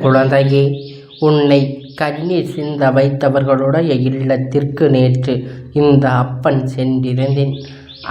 குழந்தையே, உன்னை கண்ணீர் சிந்த வைத்தவர்களுடைய இல்லத்திற்கு நேற்று இந்த அப்பன் சென்றிருந்தேன்.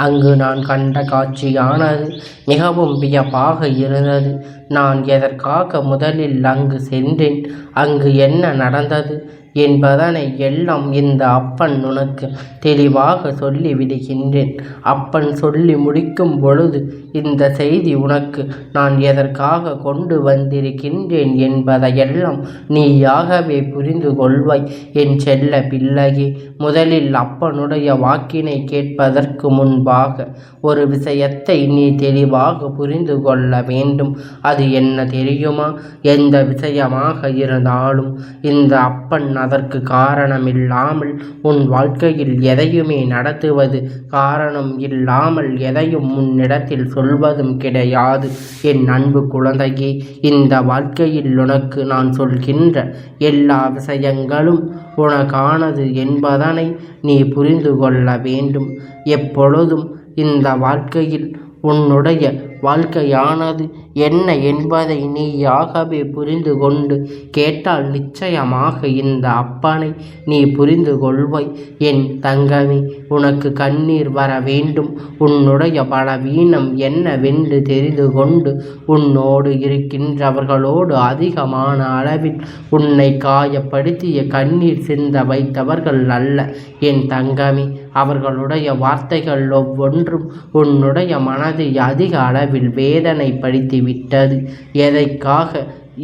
அங்கு நான் கண்ட காட்சியானது மிகவும் வியப்பாக இருந்தது. நான் எதற்காக முதலில் அங்கு சென்றேன், அங்கு என்ன நடந்தது என்பதனை எல்லாம் இந்த அப்பன் உனக்கு தெளிவாக சொல்லிவிடுகின்றேன். அப்பன் சொல்லி முடிக்கும் பொழுது இந்த செய்தி உனக்கு நான் எதற்காக கொண்டு வந்திருக்கின்றேன் என்பதையெல்லாம் நீயாகவே புரிந்து கொள்வாய். என் செல்ல பிள்ளையே, முதலில் அப்பனுடைய வாக்கினை கேட்பதற்கு முன்பாக ஒரு விஷயத்தை நீ தெளிவாக புரிந்து கொள்ள வேண்டும். அது என்ன தெரியுமா? எந்த விஷயமாக இருந்தாலும் இந்த அப்பன் அதற்கு காரணமில்லாமல் உன் வாழ்க்கையில் எதையுமே நடத்துவது, காரணம் இல்லாமல் எதையும் முன்னிடத்தில் சொல்வதும் கிடையாது. என் அன்பு குழந்தையே, இந்த வாழ்க்கையில் உனக்கு நான் சொல்கின்ற எல்லா விஷயங்களும் உனக்கானது என்பதனை நீ புரிந்து கொள்ள வேண்டும். எப்பொழுதும் இந்த வாழ்க்கையில் உன்னுடைய வாழ்க்கையானது என்ன என்பதை நீயாகவே புரிந்து கொண்டு கேட்டால் நிச்சயமாக இந்த அப்பனை நீ புரிந்து கொள்வாய். என் தங்கமே, உனக்கு கண்ணீர் வர வேண்டும். உன்னுடைய பலவீனம் என்னவென்று தெரிந்து கொண்டு உன்னோடு இருக்கின்றவர்களோடு அதிகமான அளவில் உன்னை காயப்படுத்திய கண்ணீர் சிந்த வைத்தவர்கள் அல்ல என் தங்கமே. அவர்களுடைய வார்த்தைகள் ஒவ்வொன்றும் உன்னுடைய மனதை அதிக அளவில் வேதனைப்படுத்தி விட்டது. எதைக்காக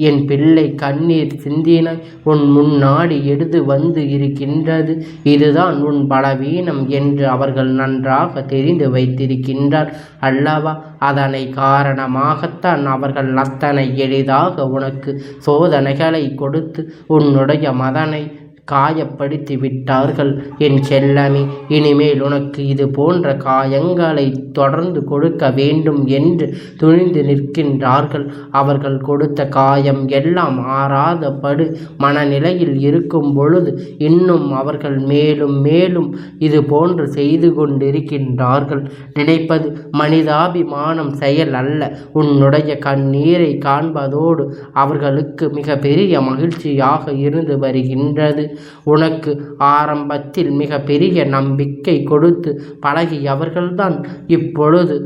என் பிள்ளை கண்ணீர் சிந்தினாய் உன் முன்னாடி எடுத்து வந்து இருக்கின்றது. இதுதான் உன் பலவீனம் என்று அவர்கள் நன்றாக தெரிந்து வைத்திருக்கின்றார் அல்லவா? அதனை காரணமாகத்தான் அவர்கள் அத்தனை எளிதாக உனக்கு சோதனைகளை கொடுத்து உன்னுடைய மதனை காயப்படுத்தி விட்டார்கள். என் செல்லமே, இனிமேல் உனக்கு இது போன்ற காயங்களை தொடர்ந்து கொடுக்க வேண்டும் என்று துணிந்து நிற்கின்றார்கள். அவர்கள் கொடுத்த காயம் எல்லாம் ஆறாத படு மனநிலையில் இருக்கும் பொழுது இன்னும் அவர்கள் மேலும் மேலும் இது போன்று செய்து கொண்டிருக்கின்றார்கள். நினைப்பது மனிதாபிமானம் செயல் அல்ல. உன்னுடைய கண்ணீரை காண்பதோடு அவர்களுக்கு மிக பெரிய மகிழ்ச்சியாக இருந்து வருகின்றது. உனக்கு ஆரம்பத்தில் மிக பெரிய நம்பிக்கை கொடுத்து பழகியவர்கள்தான் இப்பொழுது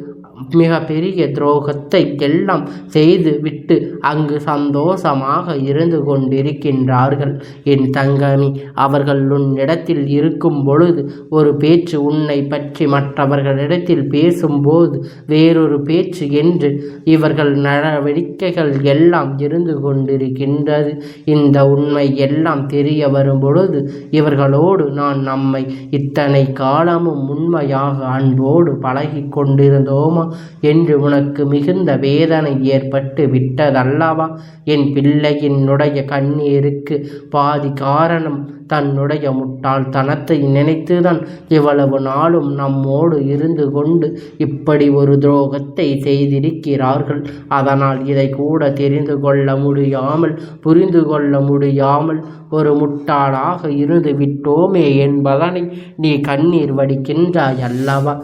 மிக பெரிய துரோகத்தை எல்லாம் செய்து விட்டு அங்கு சந்தோஷமாக இருந்து கொண்டிருக்கின்றார்கள். என் தங்கமி, அவர்கள் உன்னிடத்தில் இருக்கும் பொழுது ஒரு பேச்சு உன்னை பற்றி மற்றவர்களிடத்தில் பேசும்போது வேறொரு பேச்சு என்று இவர்கள் நடவடிக்கைகள் எல்லாம் இருந்து கொண்டிருக்கின்றது. இந்த உண்மை எல்லாம் தெரிய வரும் பொழுது இவர்களோடு நான் நம்மை இத்தனை காலமும் உண்மையாக அன்போடு பழகி கொண்டிருந்தோமா என்று உனக்கு மிகுந்த வேதனை ஏற்பட்டு விட்டதல்லவா? என் பிள்ளையினுடைய கண்ணீருக்கு பாதி காரணம் தன்னுடைய முட்டாள்தனத்தை நினைத்துதான் இவ்வளவு நாளும் நம்மோடு இருந்து கொண்டு இப்படி ஒரு துரோகத்தை செய்திருக்கிறார்கள். அதனால் இதை கூட தெரிந்து கொள்ள முடியாமல் புரிந்து கொள்ள முடியாமல் ஒரு முட்டாளாக இருந்து விட்டோமே என்பதனை நீ கண்ணீர் வடிக்கின்றாய் அல்லவா?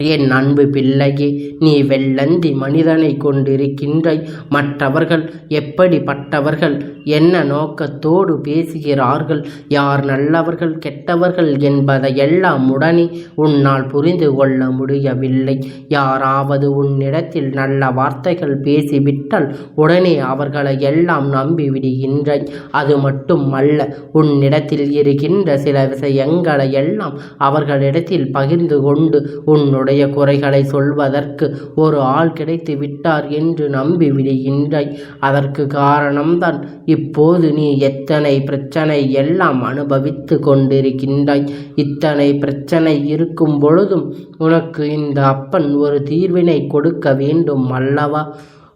என் அன்பு பிள்ளையே, நீ வெள்ளந்தி மனிதனை கொண்டிருக்கின்றாய். மற்றவர்கள் எப்படிப்பட்டவர்கள், என்ன நோக்கத்தோடு பேசுகிறார்கள், யார் நல்லவர்கள் கெட்டவர்கள் என்பதையெல்லாம் உடனே உன்னால் புரிந்து கொள்ள முடியவில்லை. யாராவது உன்னிடத்தில் நல்ல வார்த்தைகள் பேசிவிட்டால் உடனே அவர்களை எல்லாம் நம்பிவிடுகின்றாய். அது மட்டும் அல்ல, உன்னிடத்தில் இருக்கின்ற சில விஷயங்களை எல்லாம் அவர்களிடத்தில் பகிர்ந்து கொண்டு உன்னுடைய குறைகளை சொல்வதற்கு ஒரு ஆள் கிடைத்து விட்டார் என்று நம்பி விடுகின்றாய். அதற்கு காரணம்தான் இப்போது நீ எத்தனை பிரச்சனை எல்லாம் அனுபவித்து கொண்டிருக்கின்றாய். இத்தனை பிரச்சனை இருக்கும் பொழுதும் உனக்கு இந்த அப்பன் ஒரு தீர்வினை கொடுக்க வேண்டும் அல்லவா?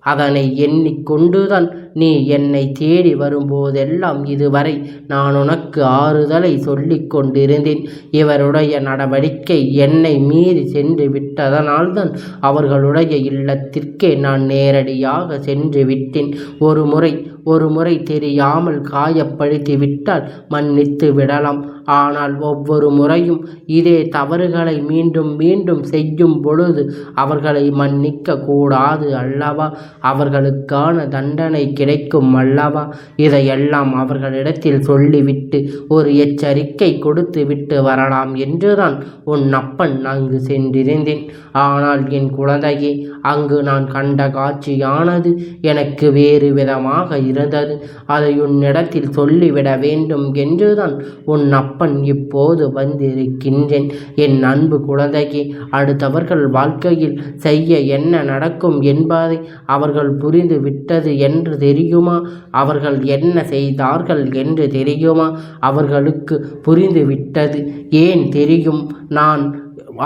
அதனை எண்ணிக்கொண்டுதான் நீ என்னை தேடி வரும்போதெல்லாம் இதுவரை நான் உனக்கு ஆறுதலை சொல்லிக் கொண்டிருந்தேன். இவருடைய நடவடிக்கை என்னை மீறி சென்று விட்டதனால்தான் அவர்களுடைய இல்லத்திற்கே நான் நேரடியாக சென்று விட்டேன். ஒரு முறை ஒரு முறை தெரியாமல் காயப்படுத்தி விட்டால் மன்னித்து விடலாம். ஆனால் ஒவ்வொரு முறையும் இதே தவறுகளை மீண்டும் மீண்டும் செய்யும் பொழுது அவர்களை மன்னிக்க கூடாது அல்லவா? அவர்களுக்கான தண்டனை கிடைக்கும் அல்லவா? இதையெல்லாம் அவர்களிடத்தில் சொல்லிவிட்டு ஒரு எச்சரிக்கை கொடுத்து விட்டு வரலாம் என்றுதான் உன் அப்பன் அங்கு சென்றிருந்தேன். ஆனால் என் குழந்தையே, அங்கு நான் கண்ட காட்சியானது எனக்கு வேறு விதமாக இருந்தது. அதை உன்னிடத்தில் சொல்லிவிட வேண்டும் என்றுதான் உன் அப்பன் இப்போது வந்திருக்கின்றேன். என் அன்பு குழந்தையே, அடுத்தவர்கள் வாழ்க்கையில் செய்ய என்ன நடக்கும் என்பதை அவர்கள் புரிந்து விட்டது என்று தெரியுமா? அவர்கள் என்ன செய்தார்கள் என்று தெரியுமா? அவர்களுக்கு புரிந்து விட்டது. ஏன் தெரியும்? நான்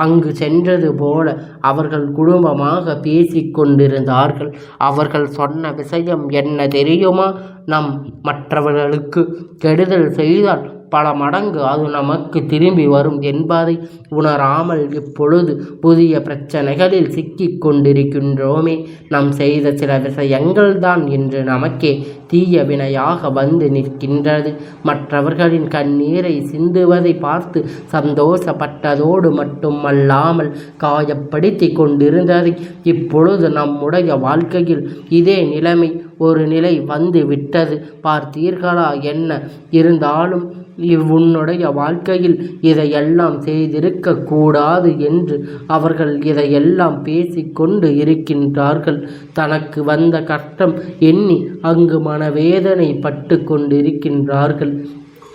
அங்கு சென்றது போல அவர்கள் குடும்பமாக பேசிக்கொண்டிருந்தார்கள். அவர்கள் சொன்ன விஷயம் என்ன தெரியுமா? நம் மற்றவர்களுக்கு கெடுதல் செய்தால் பல மடங்கு அது நமக்கு திரும்பி வரும் என்பதை உணராமல் இப்பொழுது புதிய பிரச்சனைகளில் சிக்கிக் கொண்டிருக்கின்றோமே. நாம் செய்த சில விஷயங்கள் தான் இன்று நமக்கே தீய வினையாக வந்து நிற்கின்றது. மற்றவர்களின் கண்ணீரை சிந்துவதை பார்த்து சந்தோஷப்பட்டதோடு மட்டுமல்லாமல் காயப்படுத்தி கொண்டிருந்ததை இப்பொழுது நம்முடைய வாழ்க்கையில் இதே நிலைமை ஒரு நிலை வந்து விட்டது. பார்த்தீர்களா? என்ன இருந்தாலும் உன்னுடைய வாழ்க்கையில் இதையெல்லாம் செய்திருக்க கூடாது என்று அவர்கள் இதையெல்லாம் பேசிக்கொண்டு இருக்கின்றார்கள். தனக்கு வந்த கஷ்டம் எண்ணி அங்கு மனவேதனை பட்டு கொண்டிருக்கின்றார்கள்.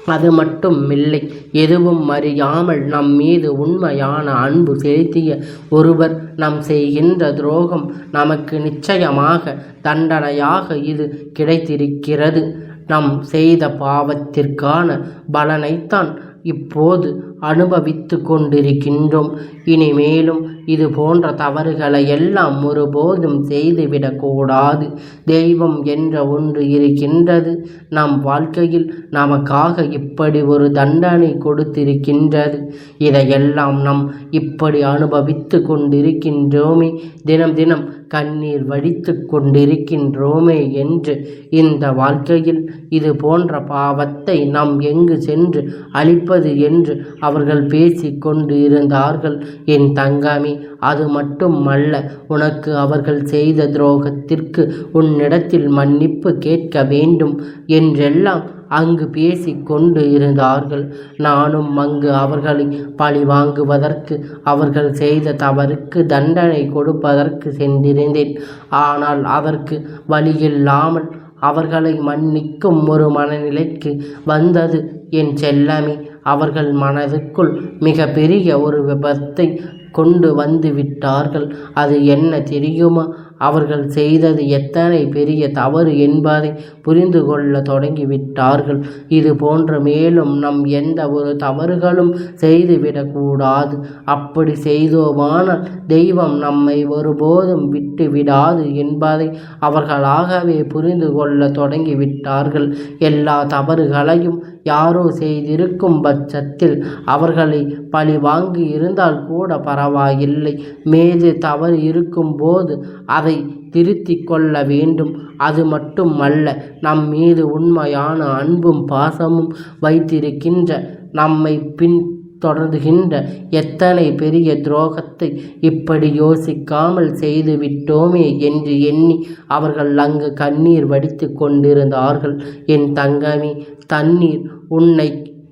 அது மட்டும் இல்லை, எதுவும் அறியாமல் நம் மீது உண்மையான அன்பு செலுத்திய ஒருவர் நாம் செய்கின்ற துரோகம் நமக்கு நிச்சயமாக தண்டனையாக இது கிடைத்திருக்கிறது. நாம் செய்த பாவத்திற்கான பலனைத்தான் இப்போது அனுபவித்து கொண்டிருக்கின்றோம். இனிமேலும் இது போன்ற தவறுகளை எல்லாம் ஒருபோதும் செய்துவிடக்கூடாது. தெய்வம் என்ற ஒன்று இருக்கின்றது. நம் வாழ்க்கையில் நமக்காக இப்படி ஒரு தண்டனை கொடுத்திருக்கின்றது. இதையெல்லாம் நாம் இப்படி அனுபவித்து கொண்டிருக்கின்றோமே, தினம் தினம் கண்ணீர் வடித்து கொண்டிருக்கின்றோமே என்று இந்த வாழ்க்கையில் இது போன்ற பாவத்தை நாம் எங்கு சென்று அழிப்பது என்று அவர்கள் பேசி கொண்டு இருந்தார்கள். என் தங்கமே, அது மட்டுமல்ல, உனக்கு அவர்கள் செய்த துரோகத்திற்கு உன்னிடத்தில் மன்னிப்பு கேட்க வேண்டும் என்றெல்லாம் அங்கு பேசி கொண்டு இருந்தார்கள். நானும் அங்கு அவர்களை பழி வாங்குவதற்கு, அவர்கள் செய்த தவறுக்கு தண்டனை கொடுப்பதற்கு சென்றிருந்தேன். ஆனால் அதற்கு வழியில்லாமல் அவர்களை மன்னிக்கும் ஒரு மனநிலைக்கு வந்தது என் செல்லமே. அவர்கள் மனதுக்குள் மிக பெரிய ஒரு விபத்தை கொண்டு வந்து விட்டார்கள். அது என்ன தெரியுமா? அவர்கள் செய்தது எத்தனை பெரிய தவறு என்பதை புரிந்து கொள்ள தொடங்கிவிட்டார்கள். இது போன்ற மேலும் நம் எந்த ஒரு தவறுகளும் செய்துவிடக்கூடாது. அப்படி செய்தோமானால் தெய்வம் நம்மை ஒருபோதும் விட்டு விடாது என்பதை அவர்களாகவே புரிந்து கொள்ள தொடங்கிவிட்டார்கள். எல்லா தவறுகளையும் யாரோ செய்திருக்கும் பட்சத்தில் அவர்களை பழி வாங்கி இருந்தால் கூட பரவாயில்லை. மீது தவறு இருக்கும் போது அதை திருத்திக் கொள்ள வேண்டும். அது மட்டுமல்ல, நம் மீது உண்மையான அன்பும் பாசமும் வைத்திருக்கின்ற, நம்மை தொடர்கின்ற எத்தனை பெரிய துரோகத்தை இப்படி யோசிக்காமல் செய்துவிட்டோமே என்று எண்ணி அவர்கள் அங்கு கண்ணீர் வடித்து கொண்டிருந்தார்கள். என் தங்கமே, தண்ணீர்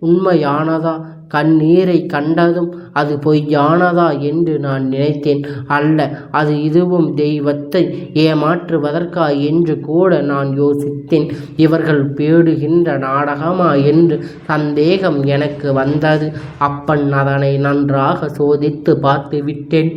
உண்மையானதா? கண்ணீரை கண்டதும் அது பொய்யானதா என்று நான் நினைத்தேன். அல்ல, அது இதுவும் தெய்வத்தை ஏமாற்றுவதற்கா என்று கூட நான் யோசித்தேன். இவர்கள் பேடுகின்ற நாடகமா என்று சந்தேகம் எனக்கு வந்தது. அப்பன் அதனை நன்றாக சோதித்து பார்த்து விட்டேன்.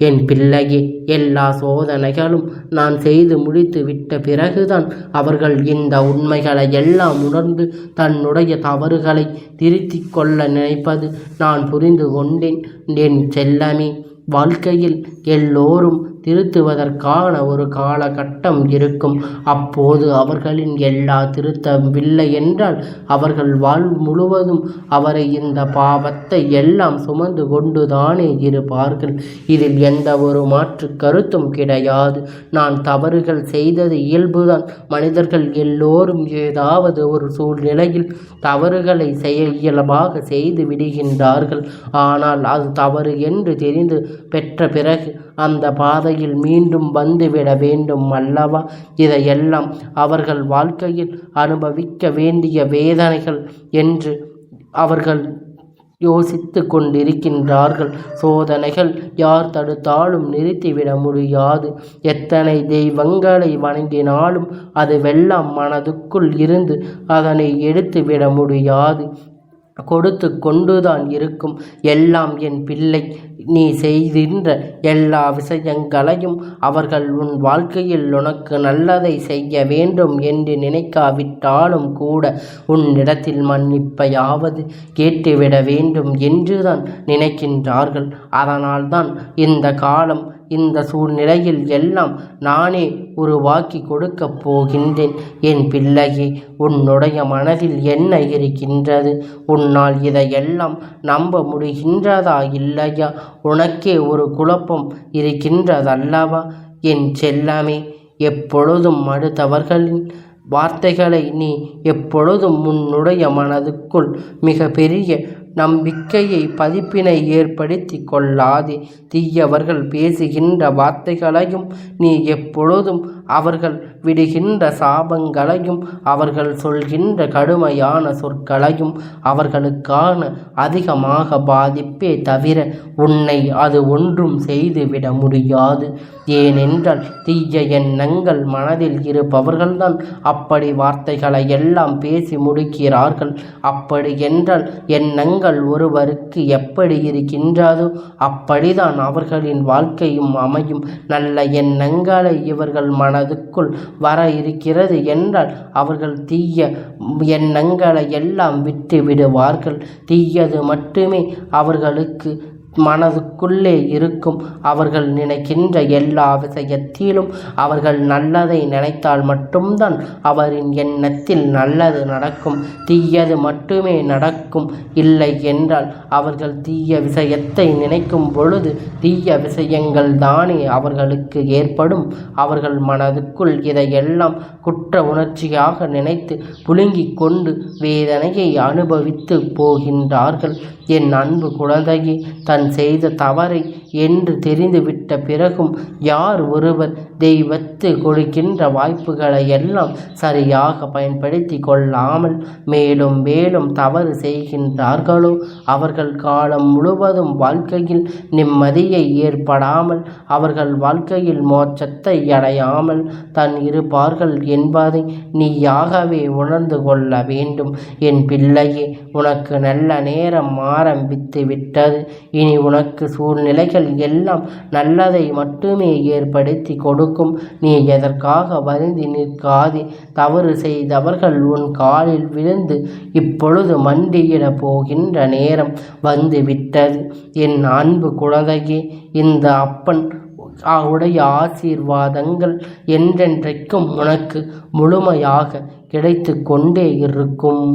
என் பிள்ளையே, எல்லா சோதனைகளும் நான் செய்து முடித்து விட்ட பிறகுதான் அவர்கள் இந்த உண்மைகளை எல்லாம் உணர்ந்து தன்னுடைய தவறுகளை திருத்திக் கொள்ள நினைப்பது நான் புரிந்து கொண்டேன். என் செல்லமே, வாழ்க்கையில் எல்லோரும் திருத்துவதற்கான ஒரு காலகட்டம் இருக்கும். அப்போது அவர்களின் எல்லா திருத்தவில்லை என்றால் அவர்கள் வாழ்வு முழுவதும் அவரை இந்த பாவத்தை எல்லாம் சுமந்து கொண்டுதானே இருப்பார்கள். இதில் எந்த ஒரு மாற்று கருத்தும் கிடையாது. நான் தவறுகள் செய்தது இயல்புதான். மனிதர்கள் எல்லோரும் ஏதாவது ஒரு சூழ்நிலையில் தவறுகளை இயல்பாக செய்து விடுகின்றார்கள். ஆனால் அது தவறு என்று தெரிந்து பெற்ற பிறகு அந்த பாதையில் மீண்டும் வந்துவிட வேண்டும் அல்லவா? இதையெல்லாம் அவர்கள் வாழ்க்கையில் அனுபவிக்க வேண்டிய வேதனைகள் என்று அவர்கள் யோசித்து கொண்டிருக்கின்றார்கள். சோதனைகள் யார் தடுத்தாலும் நிறுத்திவிட முடியாது. எத்தனை தெய்வங்களை வணங்கினாலும் அதுவெல்லாம் மனதுக்குள் இருந்து அதனை எடுத்துவிட முடியாது. கொடுத்து கொண்டுதான் இருக்கும். எல்லாம் என் பிள்ளை, நீ செய்கின்ற எல்லா விஷயங்களையும் அவர்கள் உன் வாழ்க்கையில் உனக்கு நல்லதை செய்ய வேண்டும் என்று நினைக்காவிட்டாலும் கூட உன்னிடத்தில் மன்னிப்பையாவது கேட்டுவிட வேண்டும் என்றுதான் நினைக்கின்றார்கள். அதனால்தான் இந்த காலம் இந்த சூழ்நிலையில் எல்லாம் நானே உருவாக்கி கொடுக்கப் போகின்றேன். என் பிள்ளையே, உன்னுடைய மனதில் என்ன இருக்கின்றது? உன்னால் இதையெல்லாம் நம்ப முடிகின்றதா இல்லையா? உனக்கே ஒரு குழப்பம் இருக்கின்றதல்லவா? என் செல்லமே, எப்பொழுதும் அடுத்தவர்களின் வார்த்தைகளை நீ எப்பொழுதும் உன்னுடைய மனதுக்குள் மிக பெரிய நம்பிக்கையை பதிப்பினை ஏற்படுத்தி கொள்ளாதே. தீயவர்கள் பேசுகின்ற வார்த்தைகளையும் நீ எப்பொழுதும் அவர்கள் விடுகின்ற சாபங்களையும் அவர்கள் சொல்கின்ற கடுமையான சொற்களையும் அவர்களுக்கான அதிகமாக பாதிப்பே தவிர உன்னை அது ஒன்றும் செய்துவிட முடியாது. ஏனென்றால் தீய எண்ணங்கள் மனதில் இருப்பவர்கள்தான் அப்படி வார்த்தைகளை எல்லாம் பேசி முடிக்கிறார்கள். அப்படி என்றால் எண்ணங்கள் ஒருவருக்கு எப்படி இருக்கின்றதோ அப்படிதான் அவர்களின் வாழ்க்கையும் அமையும். நல்ல எண்ணங்களை இவர்கள் மனதுக்குள் வர இருக்கிறது என்றால் அவர்கள் தீய எண்ணங்களை எல்லாம் விட்டு விடுவார்கள். தீயது மட்டுமே அவர்களுக்கு மனதுக்குள்ளே இருக்கும். அவர்கள் நினைக்கின்ற எல்லா விஷயத்திலும் அவர்கள் நல்லதை நினைத்தால் மட்டும்தான் அவரின் எண்ணத்தில் நல்லது நடக்கும். தீயது மட்டுமே நடக்கும். இல்லை என்றால் அவர்கள் தீய விஷயத்தை நினைக்கும் பொழுது தீய விஷயங்கள் தானே அவர்களுக்கு ஏற்படும். அவர்கள் மனதுக்குள் இதையெல்லாம் குற்ற உணர்ச்சியாக நினைத்து புழுங்கிக் கொண்டு வேதனையை அனுபவித்து போகின்றார்கள். என் அன்பு குழந்தையே, தன் செய்த தவறை என்று தெரிந்துவிட்ட பிறகும் யார் ஒருவர் தெய்வத்து கொடுக்கின்ற வாய்ப்புகளை எல்லாம் சரியாக பயன்படுத்தி கொள்ளாமல் மேலும் மேலும் தவறு செய்கின்றார்களோ அவர்கள் காலம் முழுவதும் வாழ்க்கையில் நிம்மதியை ஏற்படாமல் அவர்கள் வாழ்க்கையில் மோட்சத்தை அடையாமல் தான் இருப்பார்கள் என்பதை நீயாகவே உணர்ந்து கொள்ள வேண்டும். என் பிள்ளையே, உனக்கு நல்ல நேரம் ஆரம்பித்து விட்டது. இனி உனக்கு சூழ்நிலைகள் எல்லாம் நல்லதை மட்டுமே ஏற்படுத்தி கொடுக்கும். நீ எதற்காக வருந்தி நிற்காதே. தவறு செய்தவர்கள் உன் காலில் விழுந்து இப்பொழுது மண்டியிட போகின்ற நேரம் வந்து விட்டது. என் அன்பு குழந்தையே, இந்த அப்பன் அவருடைய ஆசீர்வாதங்கள் என்றென்றைக்கும் உனக்கு முழுமையாக கிடைத்து கொண்டே இருக்கும்.